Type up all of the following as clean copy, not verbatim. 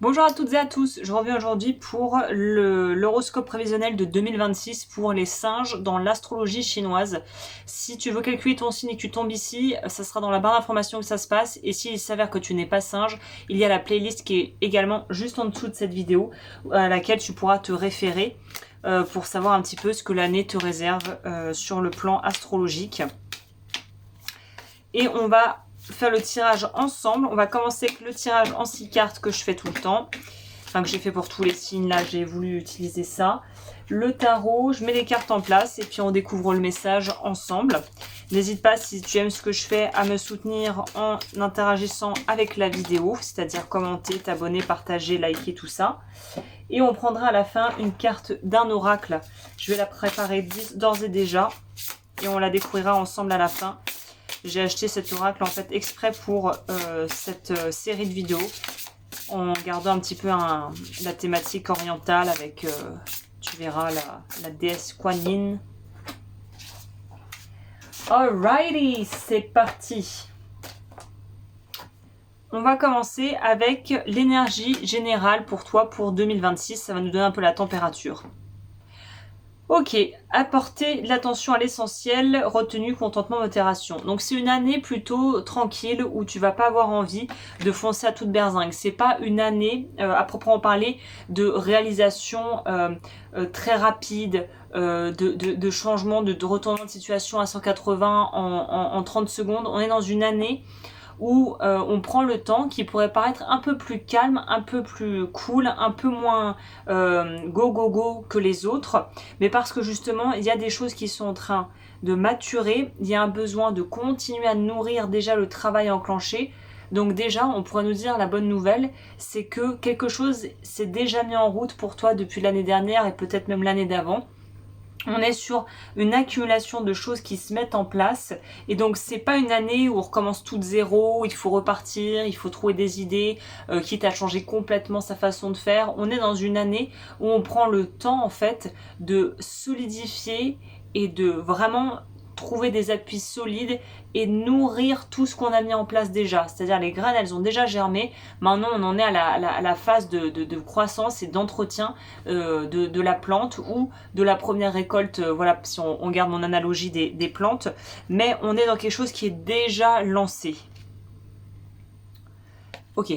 Bonjour à toutes et à tous, je reviens aujourd'hui pour l'horoscope prévisionnel de 2026 pour les singes dans l'astrologie chinoise. Si tu veux calculer ton signe et que tu tombes ici, ça sera dans la barre d'informations que ça se passe. Et s'il s'avère que tu n'es pas singe, il y a la playlist qui est également juste en dessous de cette vidéo à laquelle tu pourras te référer pour savoir un petit peu ce que l'année te réserve sur le plan astrologique. Et on va faire le tirage ensemble. On va commencer avec le tirage en 6 cartes que je fais tout le temps. Enfin, que j'ai fait pour tous les signes. Là, j'ai voulu utiliser ça. Le tarot, je mets les cartes en place et puis on découvre le message ensemble. N'hésite pas, si tu aimes ce que je fais, à me soutenir en interagissant avec la vidéo, c'est-à-dire commenter, t'abonner, partager, liker, tout ça. Et on prendra à la fin une carte d'un oracle. Je vais la préparer d'ores et déjà et on la découvrira ensemble à la fin. J'ai acheté cet oracle en fait exprès pour cette série de vidéos en gardant un petit peu la thématique orientale avec, tu verras, la déesse Kuan Yin. Alrighty, c'est parti. On va commencer avec l'énergie générale pour toi pour 2026. Ça va nous donner un peu la température. Ok, apporter l'attention à l'essentiel, retenue, contentement, modération. Donc c'est une année plutôt tranquille où tu vas pas avoir envie de foncer à toute berzingue. C'est pas une année à proprement parler de réalisation très rapide, de changement, de retournement de situation à 180 en 30 secondes. On est dans une année où on prend le temps qui pourrait paraître un peu plus calme, un peu plus cool, un peu moins go go go que les autres, mais parce que justement il y a des choses qui sont en train de maturer, il y a un besoin de continuer à nourrir déjà le travail enclenché. Donc déjà, on pourrait nous dire la bonne nouvelle, c'est que quelque chose s'est déjà mis en route pour toi depuis l'année dernière et peut-être même l'année d'avant. On est sur une accumulation de choses qui se mettent en place et donc c'est pas une année où on recommence tout de zéro, il faut repartir, il faut trouver des idées, quitte à changer complètement sa façon de faire. On est dans une année où on prend le temps en fait de solidifier et de vraiment trouver des appuis solides et nourrir tout ce qu'on a mis en place déjà. C'est-à-dire les graines, elles ont déjà germé. Maintenant, on en est à la phase de croissance et d'entretien de la plante ou de la première récolte, voilà, si on garde mon analogie des plantes. Mais on est dans quelque chose qui est déjà lancé. Ok.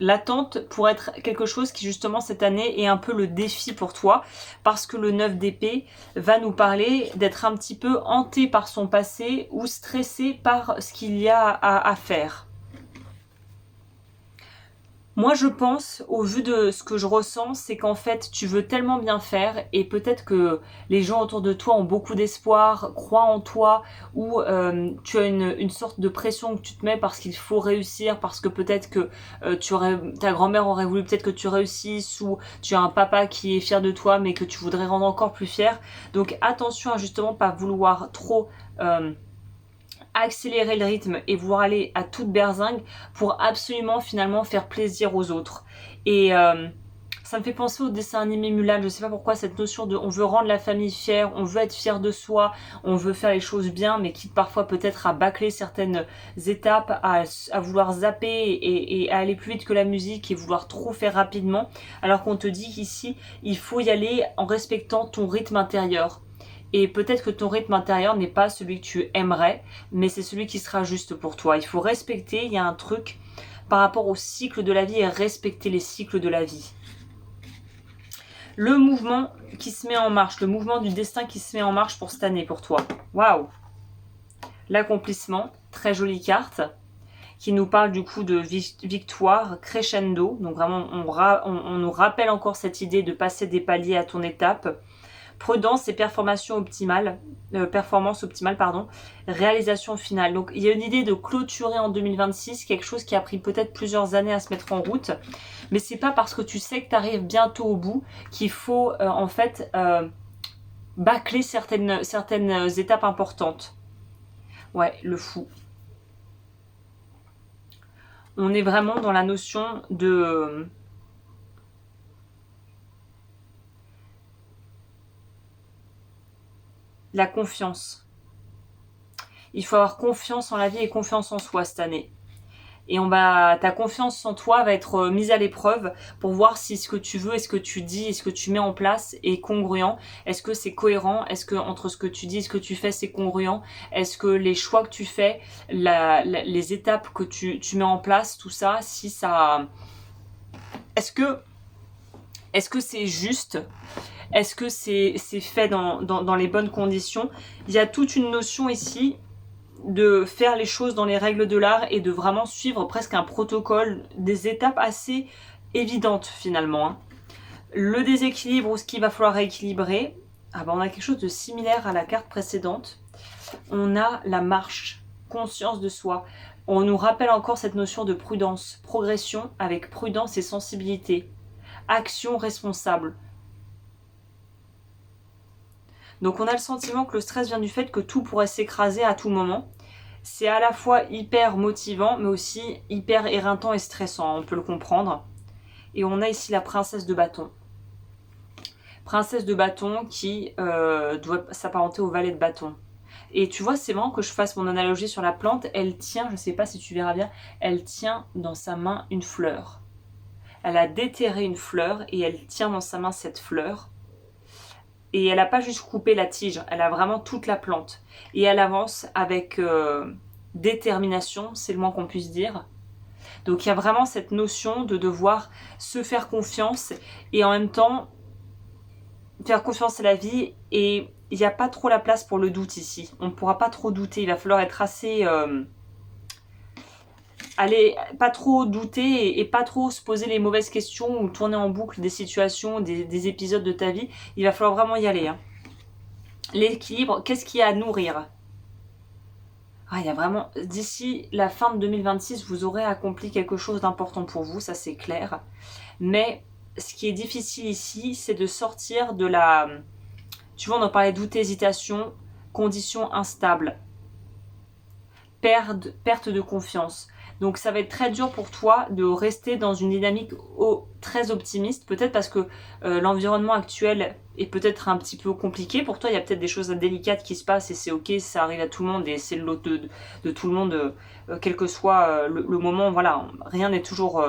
L'attente pour être quelque chose qui justement cette année est un peu le défi pour toi parce que le 9 d'épée va nous parler d'être un petit peu hanté par son passé ou stressé par ce qu'il y a à faire. Moi, je pense, au vu de ce que je ressens, c'est qu'en fait, tu veux tellement bien faire et peut-être que les gens autour de toi ont beaucoup d'espoir, croient en toi ou tu as une sorte de pression que tu te mets parce qu'il faut réussir, parce que peut-être que ta grand-mère aurait voulu peut-être que tu réussisses ou tu as un papa qui est fier de toi mais que tu voudrais rendre encore plus fier. Donc attention à justement pas vouloir trop accélérer le rythme et vouloir aller à toute berzingue pour absolument finalement faire plaisir aux autres. Et ça me fait penser au dessin animé Mulan, je sais pas pourquoi cette notion de on veut rendre la famille fière, on veut être fier de soi, on veut faire les choses bien, mais quitte parfois peut-être à bâcler certaines étapes, à vouloir zapper et à aller plus vite que la musique et vouloir trop faire rapidement, alors qu'on te dit qu'ici il faut y aller en respectant ton rythme intérieur. Et peut-être que ton rythme intérieur n'est pas celui que tu aimerais, mais c'est celui qui sera juste pour toi. Il faut respecter, il y a un truc par rapport au cycle de la vie et respecter les cycles de la vie. Le mouvement qui se met en marche, le mouvement du destin qui se met en marche pour cette année, pour toi. Waouh! L'accomplissement, très jolie carte, qui nous parle du coup de victoire crescendo. Donc vraiment, on nous rappelle encore cette idée de passer des paliers à ton étape. Prudence et performance optimale, réalisation finale. Donc il y a une idée de clôturer en 2026 quelque chose qui a pris peut-être plusieurs années à se mettre en route, mais c'est pas parce que tu sais que tu arrives bientôt au bout qu'il faut en fait bâcler certaines étapes importantes. Ouais, le fou. On est vraiment dans la notion de la confiance. Il faut avoir confiance en la vie et confiance en soi cette année. et ta confiance en toi va être mise à l'épreuve pour voir si ce que tu veux et ce que tu dis et ce que tu mets en place est congruent. Est-ce que c'est cohérent? Est-ce que entre ce que tu dis et ce que tu fais c'est congruent? Est-ce que les choix que tu fais, les étapes que tu mets en place, tout ça, si ça... Est-ce que c'est juste? Est-ce que c'est fait dans les bonnes conditions? Il y a toute une notion ici de faire les choses dans les règles de l'art et de vraiment suivre presque un protocole, des étapes assez évidentes finalement. Hein. Le déséquilibre ou ce qu'il va falloir rééquilibrer, on a quelque chose de similaire à la carte précédente. On a la marche, conscience de soi. On nous rappelle encore cette notion de prudence, progression avec prudence et sensibilité, action responsable. Donc on a le sentiment que le stress vient du fait que tout pourrait s'écraser à tout moment. C'est à la fois hyper motivant, mais aussi hyper éreintant et stressant, on peut le comprendre. Et on a ici la princesse de bâton. Princesse de bâton qui doit s'apparenter au valet de bâton. Et tu vois, c'est marrant que je fasse mon analogie sur la plante. Elle tient, je ne sais pas si tu verras bien, elle tient dans sa main une fleur. Elle a déterré une fleur et elle tient dans sa main cette fleur. Et elle n'a pas juste coupé la tige, elle a vraiment toute la plante. Et elle avance avec détermination, c'est le moins qu'on puisse dire. Donc il y a vraiment cette notion de devoir se faire confiance et en même temps faire confiance à la vie. Et il n'y a pas trop la place pour le doute ici. On ne pourra pas trop douter, il va falloir être assez... pas trop douter et pas trop se poser les mauvaises questions ou tourner en boucle des situations, des épisodes de ta vie. Il va falloir vraiment y aller. Hein. L'équilibre, qu'est-ce qu'il y a à nourrir? Il y a vraiment, d'ici la fin de 2026, vous aurez accompli quelque chose d'important pour vous, ça c'est clair. Mais ce qui est difficile ici, c'est de sortir de la... Tu vois, on en parlait doute, hésitation, conditions instables, perte de confiance. Donc ça va être très dur pour toi de rester dans une dynamique très optimiste, peut-être parce que l'environnement actuel est peut-être un petit peu compliqué. Pour toi, il y a peut-être des choses délicates qui se passent et c'est ok, ça arrive à tout le monde et c'est le lot de tout le monde, quel que soit le moment. Voilà, rien n'est toujours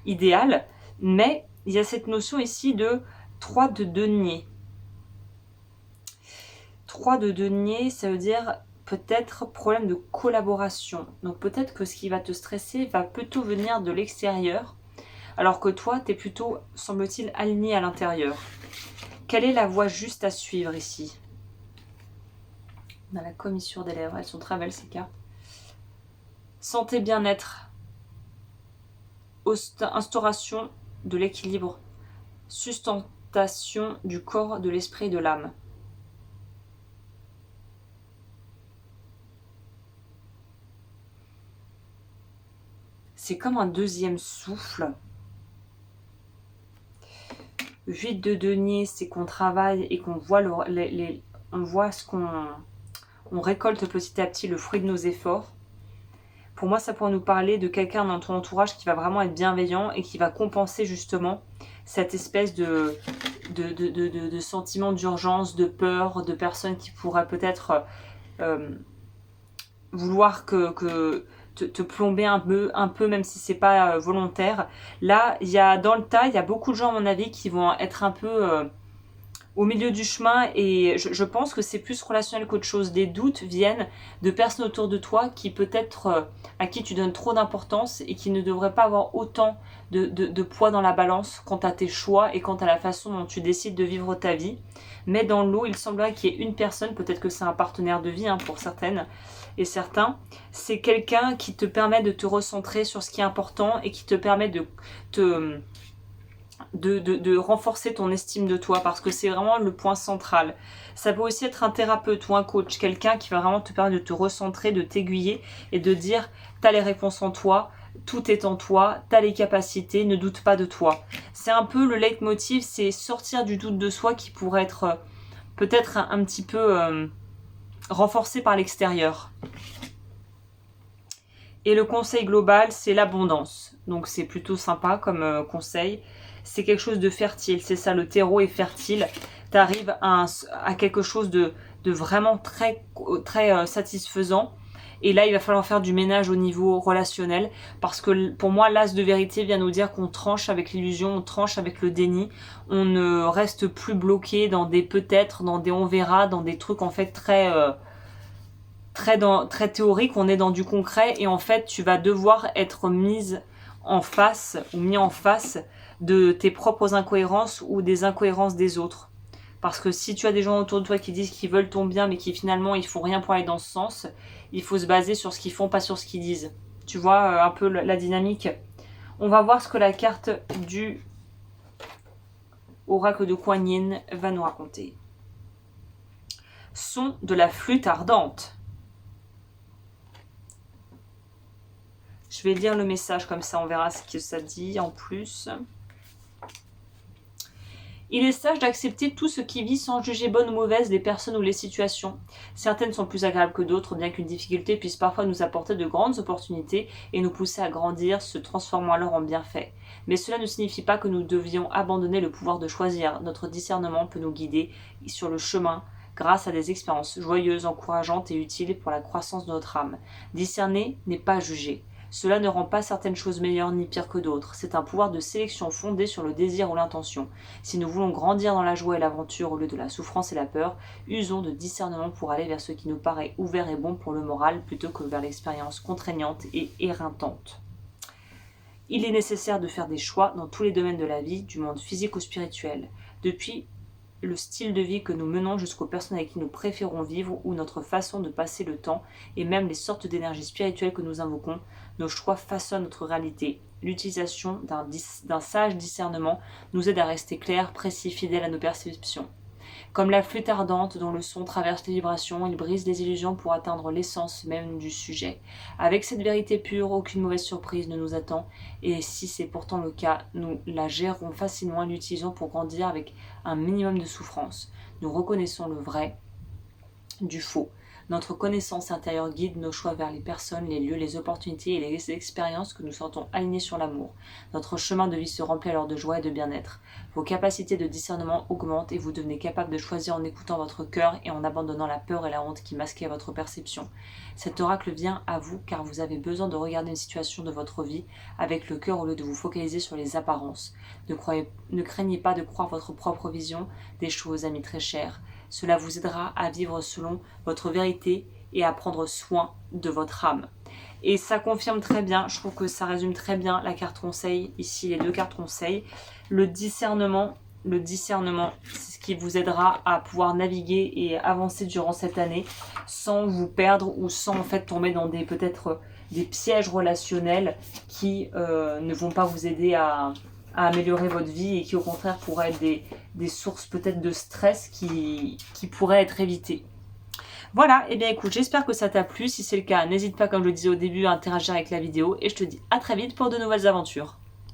idéal. Mais il y a cette notion ici de 3 de denier. 3 de denier, ça veut dire... peut-être problème de collaboration. Donc peut-être que ce qui va te stresser va plutôt venir de l'extérieur, alors que toi, tu es plutôt, semble-t-il, aligné à l'intérieur. Quelle est la voie juste à suivre ici? On a la commissure des lèvres, elles sont très belles ces cartes. Santé, bien-être, instauration de l'équilibre, sustentation du corps, de l'esprit et de l'âme. C'est comme un deuxième souffle. 8 de denier, c'est qu'on travaille et qu'on voit, on voit ce on récolte petit à petit le fruit de nos efforts. Pour moi, ça pourrait nous parler de quelqu'un dans ton entourage qui va vraiment être bienveillant et qui va compenser justement cette espèce de sentiment d'urgence, de peur, de personnes qui pourraient peut-être vouloir te plomber un peu, même si c'est pas volontaire. Là, dans le tas, il y a beaucoup de gens, à mon avis, qui vont être un peu au milieu du chemin et je pense que c'est plus relationnel qu'autre chose. Des doutes viennent de personnes autour de toi qui peut-être à qui tu donnes trop d'importance et qui ne devraient pas avoir autant de poids dans la balance quant à tes choix et quant à la façon dont tu décides de vivre ta vie. Mais dans l'eau, il semblerait qu'il y ait une personne, peut-être que c'est un partenaire de vie pour certaines et certains, c'est quelqu'un qui te permet de te recentrer sur ce qui est important et qui te permet de renforcer ton estime de toi, parce que c'est vraiment le point central. Ça peut aussi être un thérapeute ou un coach, quelqu'un qui va vraiment te permettre de te recentrer, de t'aiguiller et de dire t'as les réponses en toi, tout est en toi, t'as les capacités, ne doute pas de toi. C'est un peu le leitmotiv, c'est sortir du doute de soi qui pourrait être peut-être un petit peu renforcé par l'extérieur. Et le conseil global, c'est l'abondance. Donc c'est plutôt sympa comme conseil. C'est quelque chose de fertile, c'est ça, le terreau est fertile. Tu arrives à quelque chose de vraiment très, très satisfaisant. Et là, il va falloir faire du ménage au niveau relationnel, parce que pour moi, l'as de vérité vient nous dire qu'on tranche avec l'illusion, on tranche avec le déni, on ne reste plus bloqué dans des peut-être, dans des on verra, dans des trucs en fait très théoriques, on est dans du concret, et en fait, tu vas devoir être mise en face, ou mis en face de tes propres incohérences ou des incohérences des autres. Parce que si tu as des gens autour de toi qui disent qu'ils veulent ton bien, mais qui finalement ils font rien pour aller dans ce sens, il faut se baser sur ce qu'ils font, pas sur ce qu'ils disent. Tu vois un peu la dynamique. On va voir ce que la carte du oracle de Kuan Yin va nous raconter. Son de la flûte ardente. Je vais lire le message comme ça, on verra ce que ça dit en plus. Il est sage d'accepter tout ce qui vit sans juger bonne ou mauvaise les personnes ou les situations. Certaines sont plus agréables que d'autres, bien qu'une difficulté puisse parfois nous apporter de grandes opportunités et nous pousser à grandir, se transformant alors en bienfaits. Mais cela ne signifie pas que nous devions abandonner le pouvoir de choisir. Notre discernement peut nous guider sur le chemin grâce à des expériences joyeuses, encourageantes et utiles pour la croissance de notre âme. Discerner n'est pas juger. Cela ne rend pas certaines choses meilleures ni pires que d'autres. C'est un pouvoir de sélection fondé sur le désir ou l'intention. Si nous voulons grandir dans la joie et l'aventure au lieu de la souffrance et la peur, usons de discernement pour aller vers ce qui nous paraît ouvert et bon pour le moral plutôt que vers l'expérience contraignante et éreintante. Il est nécessaire de faire des choix dans tous les domaines de la vie, du monde physique au spirituel. Depuis le style de vie que nous menons jusqu'aux personnes avec qui nous préférons vivre ou notre façon de passer le temps et même les sortes d'énergie spirituelle que nous invoquons, nos choix façonnent notre réalité. L'utilisation d'un sage discernement nous aide à rester clairs, précis, fidèles à nos perceptions. Comme la flûte ardente dont le son traverse les vibrations, il brise les illusions pour atteindre l'essence même du sujet. Avec cette vérité pure, aucune mauvaise surprise ne nous attend, et si c'est pourtant le cas, nous la gérerons facilement et l'utilisons pour grandir avec un minimum de souffrance. Nous reconnaissons le vrai du faux. Notre connaissance intérieure guide nos choix vers les personnes, les lieux, les opportunités et les expériences que nous sentons alignés sur l'amour. Notre chemin de vie se remplit alors de joie et de bien-être. Vos capacités de discernement augmentent et vous devenez capable de choisir en écoutant votre cœur et en abandonnant la peur et la honte qui masquaient votre perception. Cet oracle vient à vous car vous avez besoin de regarder une situation de votre vie avec le cœur au lieu de vous focaliser sur les apparences. Ne craignez pas de croire votre propre vision des choses, amis très chers. Cela vous aidera à vivre selon votre vérité et à prendre soin de votre âme. Et ça confirme très bien, je trouve que ça résume très bien la carte conseil, ici les deux cartes conseil. Le discernement, c'est ce qui vous aidera à pouvoir naviguer et avancer durant cette année sans vous perdre ou sans en fait tomber dans peut-être des pièges relationnels qui ne vont pas vous aider à améliorer votre vie et qui au contraire pourraient être des sources peut-être de stress qui pourraient être évitées. Voilà, et bien écoute, j'espère que ça t'a plu. Si c'est le cas, n'hésite pas, comme je le disais au début, à interagir avec la vidéo et je te dis à très vite pour de nouvelles aventures.